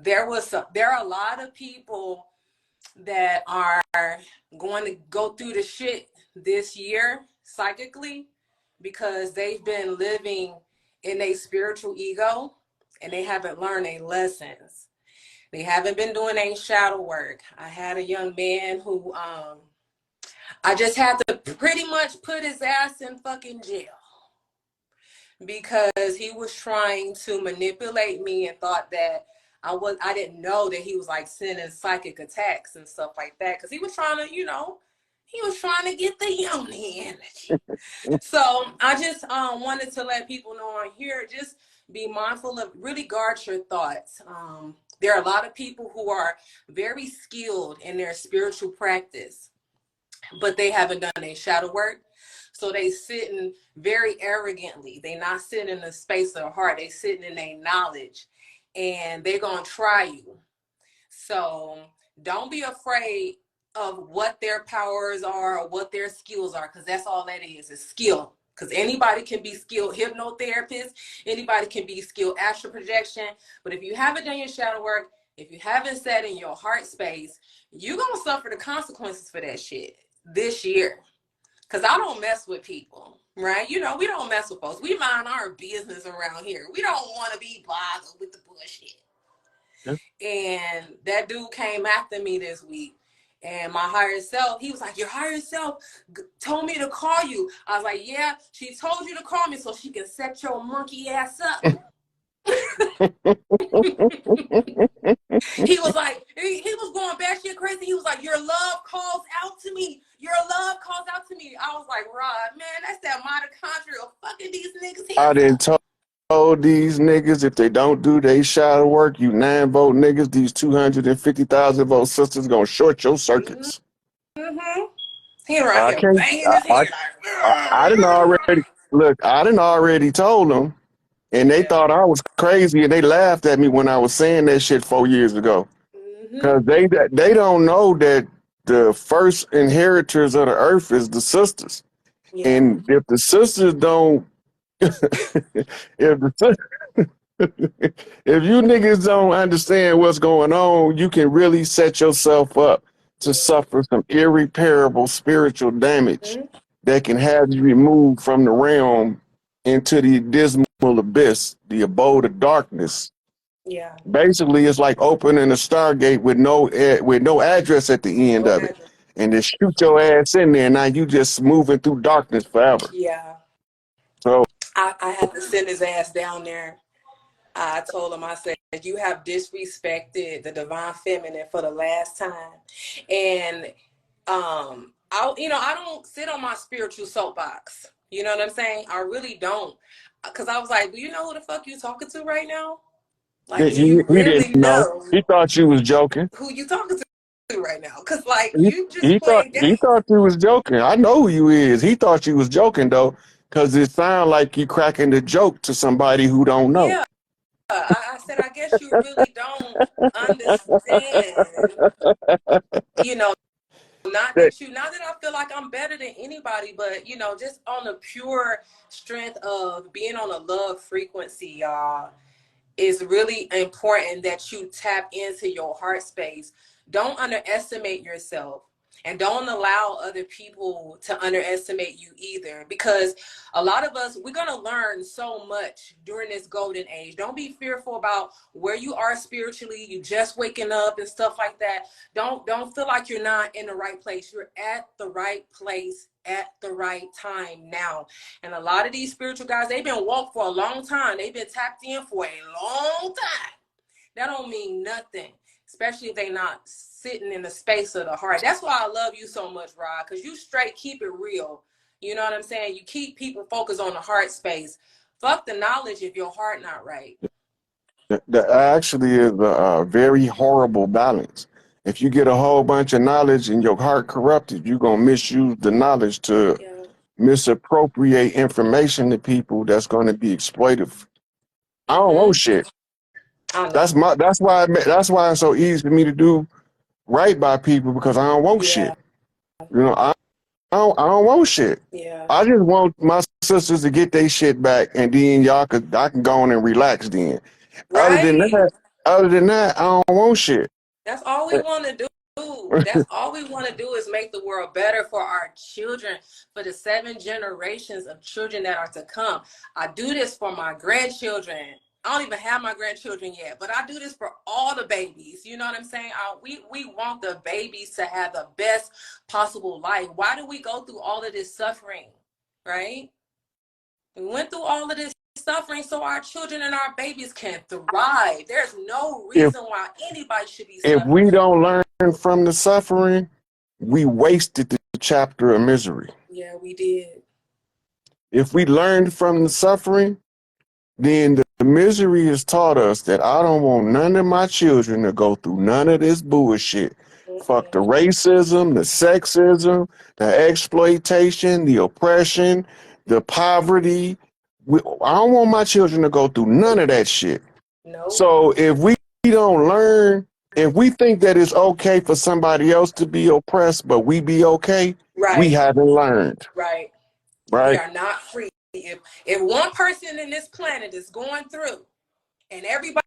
there are a lot of people that are going to go through the shit this year psychically because they've been living in a spiritual ego and they haven't learned their lessons. They haven't been doing any shadow work. I had a young man who I just had to pretty much put his ass in fucking jail because he was trying to manipulate me and thought that I didn't know that he was like sending psychic attacks and stuff like that because he was trying to, he was trying to get the yoni energy. So I just wanted to let people know on here, just be mindful of, really guard your thoughts. There are a lot of people who are very skilled in their spiritual practice, but they haven't done their shadow work. So they sitting very arrogantly. They not sitting in the space of the heart. They sitting in their knowledge, and they're going to try you. So don't be afraid of what their powers are or what their skills are, because that's all that is skill. Because anybody can be skilled hypnotherapist, anybody can be skilled astral projection. But if you haven't done your shadow work, if you haven't sat in your heart space, you're going to suffer the consequences for that shit this year. Because I don't mess with people, right? We don't mess with folks. We mind our business around here. We don't want to be bothered with the bullshit. Yeah. And that dude came after me this week. And my higher self, he was like, your higher self told me to call you. I was like, yeah, she told you to call me so she can set your monkey ass up. He was like, he was going batshit crazy. He was like, your love calls out to me. Your love calls out to me. I was like, Rod, man, that's that mitochondria of fucking these niggas. I didn't told these niggas if they don't do their shadow work, you 9-vote niggas, these 250,000 vote sisters gonna short your circuits. Mm-hmm. He around here banging his head. I didn't already look. I didn't already told them. And they thought I was crazy, and they laughed at me when I was saying that shit 4 years ago. Because they don't know that the first inheritors of the earth is the sisters. Yeah. And if the sisters don't, if you niggas don't understand what's going on, you can really set yourself up to suffer some irreparable spiritual damage that can have you removed from the realm into the dismal abyss, the abode of darkness. Yeah. Basically, it's like opening a Stargate with no address at the end of it, and then shoot your ass in there. Now you just moving through darkness forever. Yeah. So I had to send his ass down there. I told him, I said, you have disrespected the divine feminine for the last time, and I don't sit on my spiritual soapbox. You know what I'm saying? I really don't. Because I was like, do you know who the fuck you talking to right now? Like, he didn't know. He thought you was joking. Who you talking to right now? Because, like, he thought you was joking. I know who you is. He thought you was joking, though, because it sounded like you cracking the joke to somebody who don't know. Yeah. I said, I guess you really don't understand. Not that I feel like I'm better than anybody, but just on the pure strength of being on a love frequency, y'all, it's really important that you tap into your heart space. Don't underestimate yourself, and don't allow other people to underestimate you either, because a lot of us, we're going to learn so much during this golden age. Don't be fearful about where you are spiritually. You just waking up and stuff like that. Don't feel like you're not in the right place. You're at the right place at the right time now. And a lot of these spiritual guys, they've been woke for a long time. They've been tapped in for a long time. That don't mean nothing, especially if they're not sitting in the space of the heart. That's why I love you so much, Rod, because you straight keep it real. You know what I'm saying? You keep people focused on the heart space. Fuck the knowledge if your heart not right. That actually is a very horrible balance. If you get a whole bunch of knowledge and your heart corrupted, you're going to misuse the knowledge to misappropriate information to people that's going to be exploitive. I don't want shit. That's why it's so easy for me to do right by people, because I don't want shit. I don't want shit. Yeah. I just want my sisters to get their shit back, and then I can go on and relax then. Right. Other than that, I don't want shit. That's all we want to do. That's all we want to do is make the world better for our children, for the 7 generations of children that are to come. I do this for my grandchildren. I don't even have my grandchildren yet, but I do this for all the babies. You know what I'm saying? We want the babies to have the best possible life. Why do we go through all of this suffering, right? We went through all of this suffering so our children and our babies can thrive. There's no If reason why anybody should be if we suffering. don't learn from the suffering, we wasted the chapter of misery. Yeah, we did. If we learned from the suffering, then the misery has taught us that I don't want none of my children to go through none of this bullshit. Fuck the racism, the sexism, the exploitation, the oppression, the poverty. I don't want my children to go through none of that shit. No. So if we don't learn, if we think that it's okay for somebody else to be oppressed, but we be okay, Right. We haven't learned. Right. Right. We are not free. If one person in this planet is going through and everybody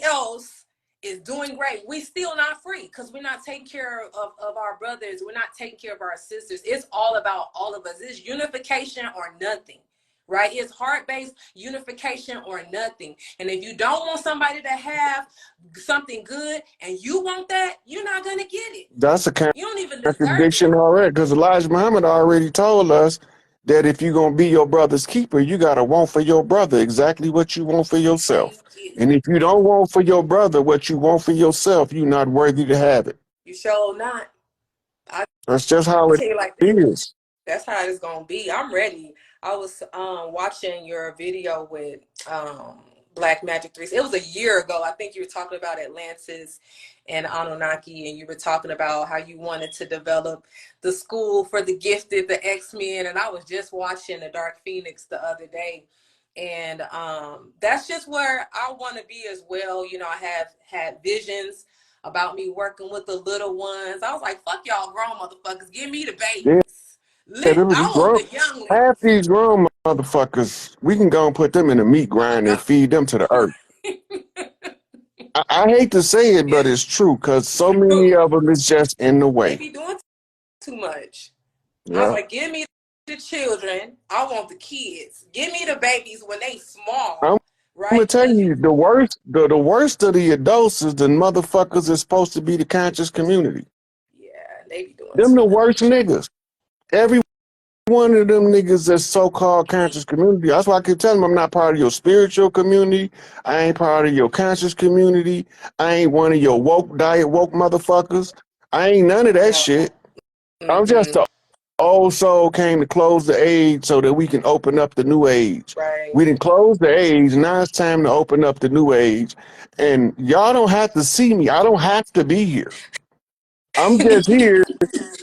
else is doing great, we still not free because we're not taking care of our brothers. We're not taking care of our sisters. It's all about all of us. It's unification or nothing, right? It's heart-based unification or nothing. And if you don't want somebody to have something good and you want that, you're not going to get it. That's a You don't even deserve contradiction it. already, because Elijah Muhammad already told us that if you're going to be your brother's keeper, you got to want for your brother exactly what you want for yourself. And if you don't want for your brother what you want for yourself, you're not worthy to have it. You sure not. That's just how it is. That's how it's going to be. I'm ready. I was watching your video with Black Magic 3. It was a year ago. I think you were talking about Atlantis and Anunnaki, and you were talking about how you wanted to develop the school for the gifted, the X-Men, and I was just watching The Dark Phoenix the other day. And that's just where I want to be as well. You know, I have had visions about me working with the little ones. I was like, fuck y'all grown motherfuckers. Give me the babies. Yeah, I want the young ones. Half these grown motherfuckers, we can go and put them in a meat grinder and feed them to the earth. I hate to say it, but it's true, because so many of them is just in the way. They be doing too much. Yeah. I was like, give me the children. I want the kids. Give me the babies when they small. I'm gonna tell you, the worst of the adults is the motherfuckers that's supposed to be the conscious community. Yeah, they be doing them the worst niggas. Every one of them niggas that's so-called conscious community. That's why I keep telling them I'm not part of your spiritual community. I ain't part of your conscious community. I ain't one of your woke motherfuckers. I ain't none of that shit. I'm just the old soul came to close the age so that we can open up the new age. Right. We didn't close the age. Now it's time to open up the new age. And y'all don't have to see me. I don't have to be here. I'm just here.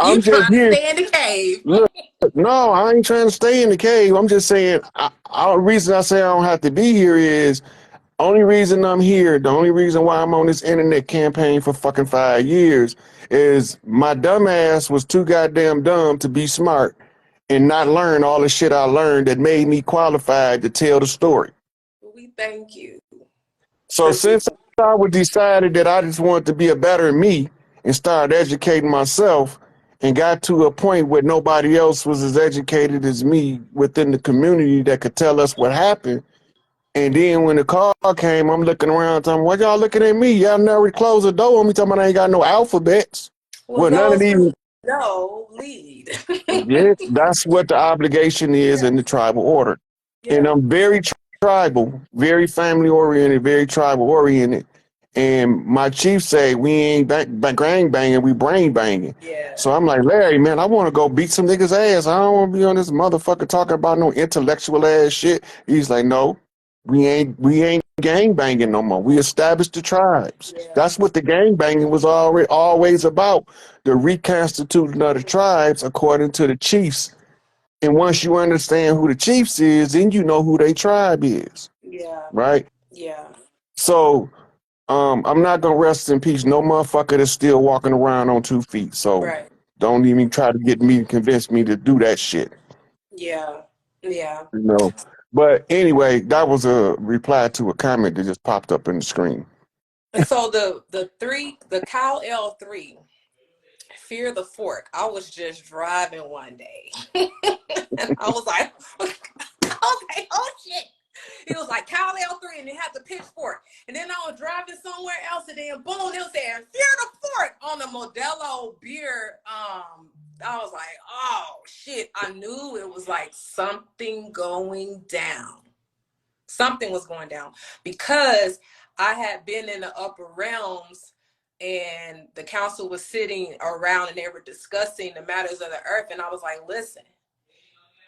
I'm just here. Stay in the cave. Look, no, I ain't trying to stay in the cave. I'm just saying, the reason I say I don't have to be here is, only reason I'm here, the only reason why I'm on this internet campaign for fucking 5 years is my dumb ass was too goddamn dumb to be smart and not learn all the shit I learned that made me qualified to tell the story. We thank you. So since I was decided that I just wanted to be a better me and started educating myself and got to a point where nobody else was as educated as me within the community that could tell us what happened. And then when the call came, I'm looking around, talking, what y'all looking at me? Y'all never closed the door on me, talking about I ain't got no alphabets. Well, none of these. No, lead. Yeah, that's what the obligation is in the tribal order. Yeah. And I'm very tribal, very family oriented, very tribal oriented. And my chief say we ain't gang banging, we brain banging. Yeah. So I'm like, Larry, man, I want to go beat some niggas' ass. I don't want to be on this motherfucker talking about no intellectual ass shit. He's like, no, we ain't gang banging no more. We established the tribes. Yeah. That's what the gang banging was always about. The reconstituting of the tribes according to the chiefs. And once you understand who the chiefs is, then you know who their tribe is. Yeah. Right? Yeah. So I'm not gonna rest in peace. No motherfucker that's still walking around on 2 feet. So don't even try to get me to convince me to do that shit. Yeah. Yeah. You know. But anyway, that was a reply to a comment that just popped up in the screen. So the Kyle L3, Fear the Fork. I was just driving one day, and I was like, oh shit. He was like Kyle L3, and they had the pitchfork. And then I was driving somewhere else, and then boom, they was saying Fear the Fork on the Modelo beer. I was like, oh shit. I knew it was like something going down. Something was going down, because I had been in the upper realms, and the council was sitting around and they were discussing the matters of the earth. And I was like, listen,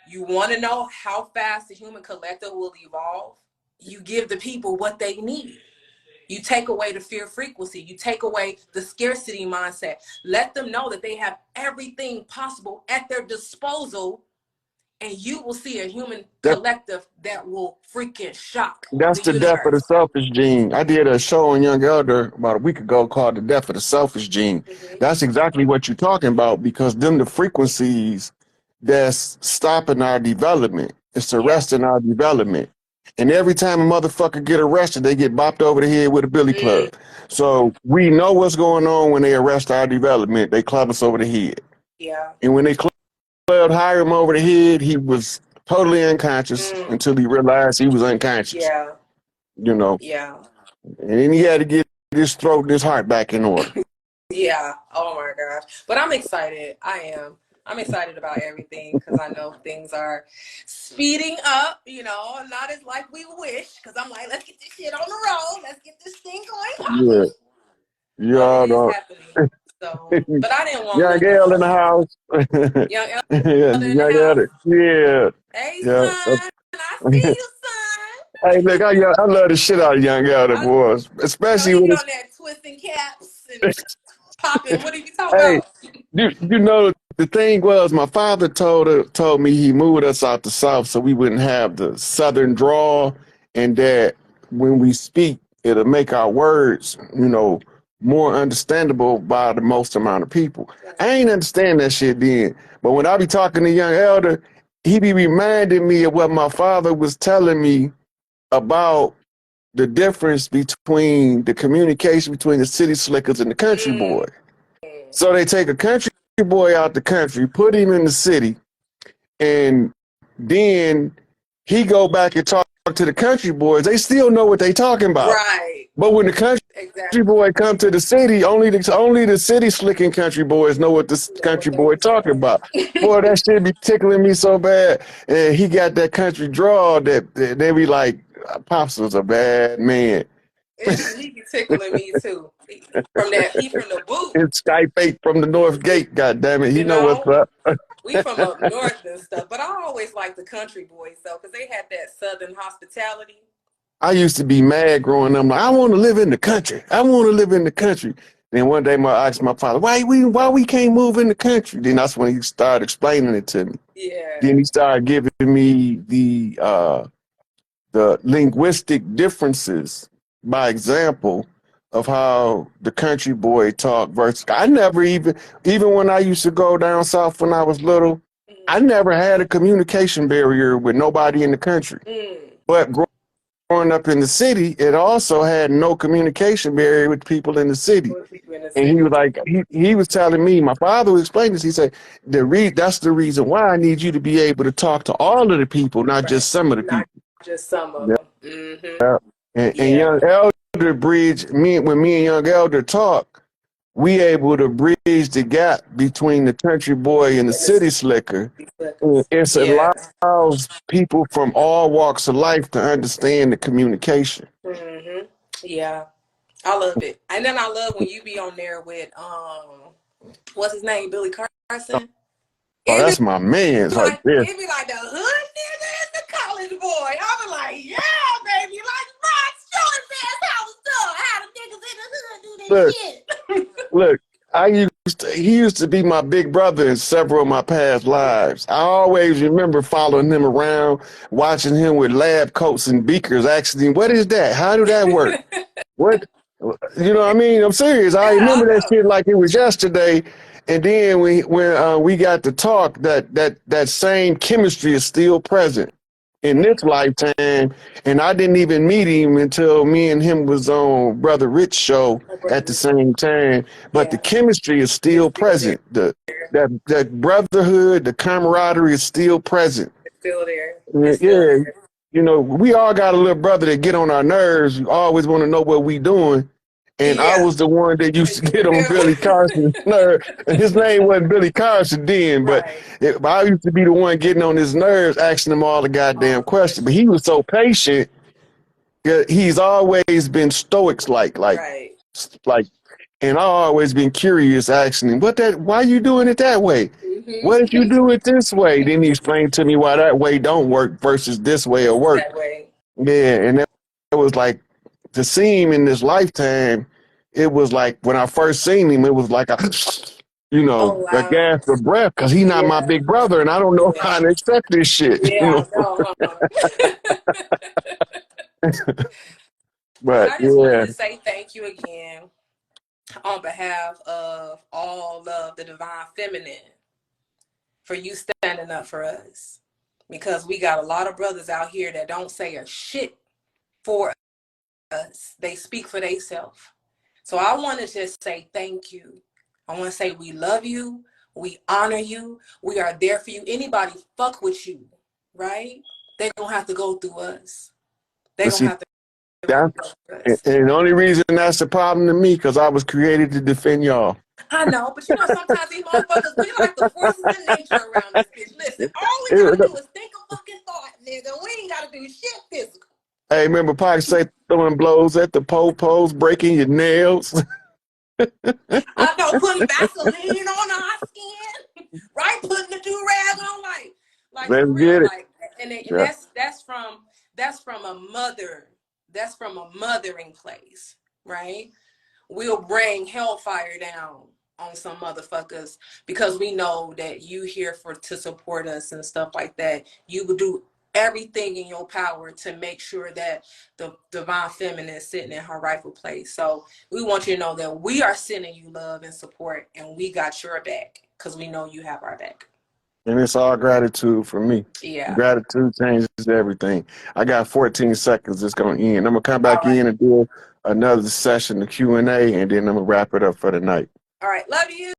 you want to know how fast the human collective will evolve? You give the people what they need. You take away the fear frequency. You take away the scarcity mindset. Let them know that they have everything possible at their disposal, and you will see a human collective that will freaking shock That's the death of the selfish gene. I did a show on Young Elder about a week ago called The Death of the Selfish Gene. Mm-hmm. That's exactly what you're talking about, because them the frequencies that's stopping our development. It's arresting our development. And every time a motherfucker get arrested, they get bopped over the head with a billy club. So we know what's going on when they arrest our development. They club us over the head. Yeah. And when they clubbed him over the head, he was totally unconscious until he realized he was unconscious. Yeah. You know? Yeah. And then he had to get his throat and his heart back in order. Yeah. Oh my gosh. But I'm excited. I am. I'm excited about everything, because I know things are speeding up, you know, not as like we wish, because I'm like, let's get this shit on the road. Let's get this thing going. Yeah. It is happening. So, but I didn't want Young L in the house. Young L in the house. Yeah. Hey, son. I see you, son. Hey, look, I love the shit out of Young Elder, boys. Especially when on that twisting caps and popping. What are you talking about? You know, the thing was, my father told me he moved us out the South so we wouldn't have the Southern drawl, and that when we speak, it'll make our words, you know, more understandable by the most amount of people. I ain't understand that shit then. But when I be talking to Young Elder, he be reminding me of what my father was telling me about the difference between the communication between the city slickers and the country boy. So they take a country boy out the country, put him in the city, and then he go back and talk to the country boys. They still know what they talking about. Right. But when the country boy come to the city, only the city slicking country boys know what the country boy talking about. Boy, that shit be tickling me so bad. And he got that country draw that they be like, Pops was a bad man. He be tickling me too. He from the boot. It's SikApe from the North Gate, goddammit. He know what's up. We from up north and stuff, but I always liked the country boys though, because they had that Southern hospitality. I used to be mad growing up. Like, I want to live in the country. I want to live in the country. Then one day I asked my father, why we can't move in the country? Then that's when he started explaining it to me. Yeah. Then he started giving me the linguistic differences by example of how the country boy talk versus I never even when I used to go down south when I was little, I never had a communication barrier with nobody in the country. But growing up in the city, it also had no communication barrier with people in the city. And he was like, he was telling me, my father was explaining this, he said, that's the reason why I need you to be able to talk to all of the people, not just some of the people. Just some of them. Yeah. And Young Elder bridge, when me and Young Elder talk, we able to bridge the gap between the country boy and the city slicker. It allows people from all walks of life to understand the communication. Yeah, I love it. And then I love when you be on there with what's his name, Billy Carson. Oh, that's my man. Like, it be like the hood nigga and the college boy. I be like, yeah, baby, like Rod Stewart says how it's done. How the niggas in the hood do this shit. Look, he used to be my big brother in several of my past lives. I always remember following him around, watching him with lab coats and beakers, asking, what is that? How do that work? What? You know what I mean? I'm serious. I remember that shit like it was yesterday. And then when we got to talk, that same chemistry is still present. in this lifetime, and I didn't even meet him until me and him was on Brother Rich show at the same time. But the chemistry is still present. That brotherhood, the camaraderie is still present. It's still there. Yeah, you know, we all got a little brother that get on our nerves. You always want to know what we doing. And I was the one that used to get on Billy Carson's nerves. And his name wasn't Billy Carson then, but I used to be the one getting on his nerves, asking him all the goddamn questions. But he was so patient. He's always been stoics like, and I always been curious, asking him, why you doing it that way? What if you do it this way? Then he explained to me why that way don't work versus this way will work. Yeah, and that was like, to see him in this lifetime, it was like when I first seen him, it was like a gasp of breath, because he's not my big brother, and I don't know how to accept this shit. Yeah, But I just wanted to say thank you again on behalf of all of the divine feminine for you standing up for us, because we got a lot of brothers out here that don't say a shit for us. They speak for themselves. So I want to just say thank you. I want to say we love you. We honor you. We are there for you. Anybody fuck with you, right? They don't have to go through us. They don't have to. And the only reason that's a problem to me, because I was created to defend y'all. I know, but you know, sometimes these motherfuckers, we like the forces of nature around this bitch. Listen, all we gotta do is think a fucking thought, nigga. We ain't gotta do shit physical. Hey, remember Pac say throwing blows at the po-pos, breaking your nails? I know, putting Vaseline on our skin, right? Putting the do-rag on, like Let's for real, get it. like, and that's from a mother. That's from a mothering place, right? We'll bring hellfire down on some motherfuckers because we know that you here to support us and stuff like that. You will do everything in your power to make sure that the divine feminine is sitting in her rightful place. So we want you to know that we are sending you love and support, and we got your back because we know you have our back. And it's all gratitude for me. Yeah. Gratitude changes everything. I got 14 seconds. It's going to end. I'm going to come back in and do another session, the Q&A, and then I'm going to wrap it up for the night. All right. Love you.